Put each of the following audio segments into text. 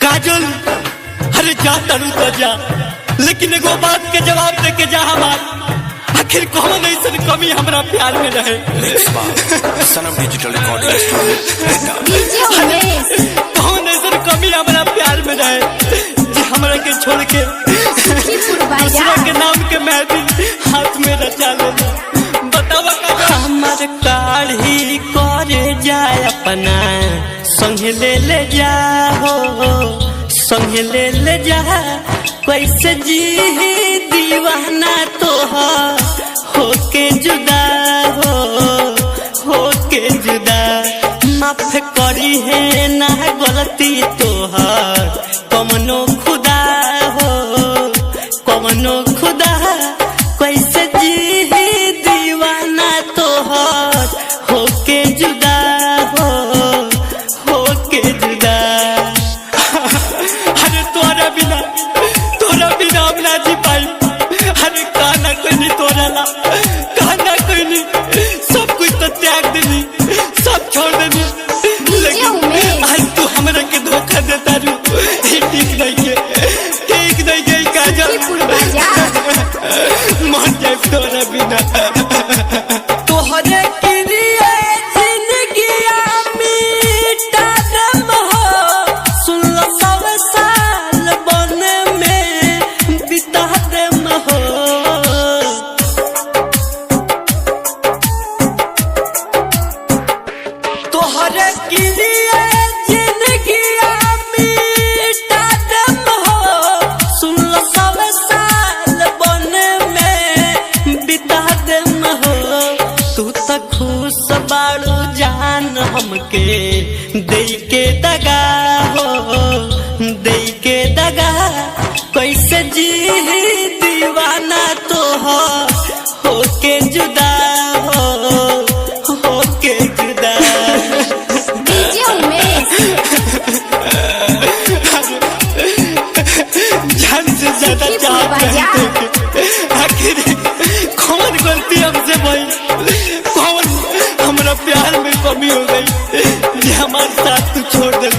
काजल, अरे जा तरू तो जा, लेकिन एगो बात के जवाब दे के जा हमार। आखिर कौन ऐसी कमी हमारा प्यार में रहे? सनम डिजिटल रिकॉर्डिंग स्टूडियो। कौन ऐसी कमी हमारा प्यार में रहे जो हमरा के छोड़ के दूसरा के नाम के मेहंदी हाथ में रचा लेना? बतावा हमार काढ़ी करे जाए अपना संग ले जा हो, संग ले जा। कैसे जी दीवाना तो होके जुदा होके जुदा। माफ करी है ना गलती तोहर कमनो खुदा हो, कमनो खुदा। कैसे जी दीवाना तोहर होके जुदा होके जुदा। अरे तोरा बिना हम ना जी पाई। अरे काना कोई नहीं तोरा ला, काना कोई नहीं, सब कुछ तो त्याग देनी, सब छोड़ देनी। लेकिन आज तू हमरा के धोखा देता रू, ठीक नहीं के काजल, मर जाए तोरा बिना। तोहरे के लिए जिंदगिया मिटा दम हो, सुन लो 100 साल बन में बिता दम हो। तोहरे के लिए जिंदगिया मिटा दम हो, सुन लो 100 साल बन में बिता दम हो। तू तो खुश बाड़ू जान हमके दे के दगा हो, दे के दगा। कैसे जी दीवाना तो होके जुदा होके जुदा। जान से ज्यादा चाहते। आखिर कौन गलती हमसे भाई, कौन हमारा प्यार में कमी हो गई कि हमारे साथ तू छोड़ दे?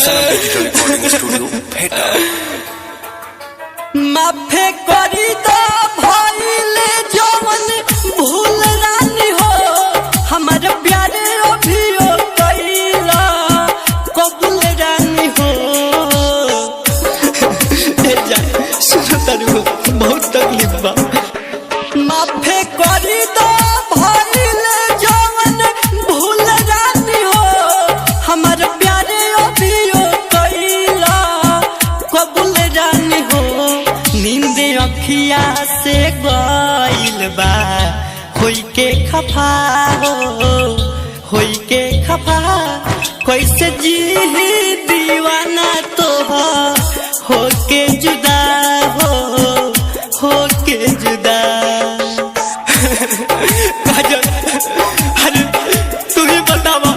सनम डिजिटल रिकॉर्डिंग स्टूडियो। माफे करी तो भइले जवन भूल रानी हो, हमारा प्यार अभियो कइला कबूल रानी हो। सुनो तारू, बहुत तकलीफ बा। माफे करी तो भइले जवन भूल रानी हो, हमारा प्यार अभियो कइला कबूल रानी हो। नींद अखिया से गइल बा, होई के खफा हो, होई के खफा। कैसे जी दीवाना तो होके जुदा होके जुदा। काजल, अरे तू ही बतावा,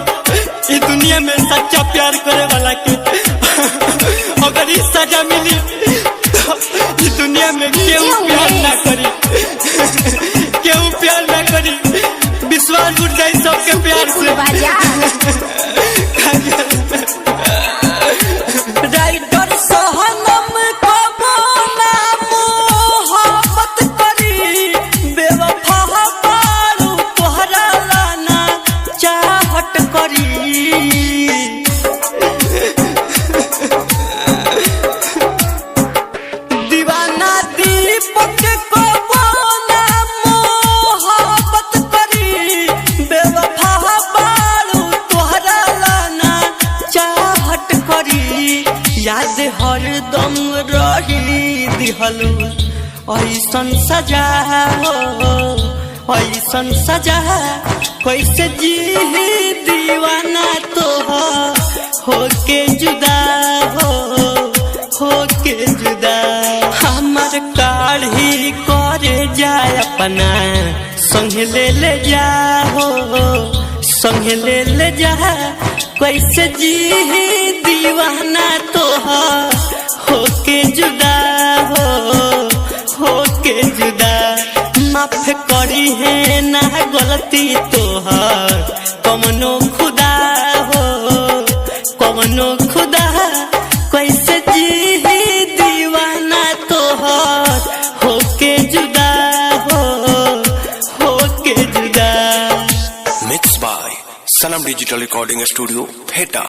इस दुनिया में सच्चा प्यार करे वाला के अगर इस सजा मिली तो इस दुनिया में केहू प्यार ना करी, केहू प्यार ना करी। विश्वास उठ जाए सबके प्यार से। राइटर सोहनम को बोला मोहब्बत करी, बेवफा बारू तोहरा लाना चाहत करी। दीवाना दीपक को बोला मोहब्बत करी, बेवफा बारू तोहरा लाना चाहत करी। याद हरदम रही दिहलू ऐसन सजा हो, ऐसन सजा। कैसे जी दीवाना तो होके जुदा होके जुदा। हमार काढ़ी करे जाए अपना संग ले जा हो, संग ले जा। कैसे जी दीवाना तो होके जुदा होके जुदा। माफ करी है ना गलती तोहर कमनो खुदा हो, कमनो Mixed by Sanam Digital Recording Studio, Heta.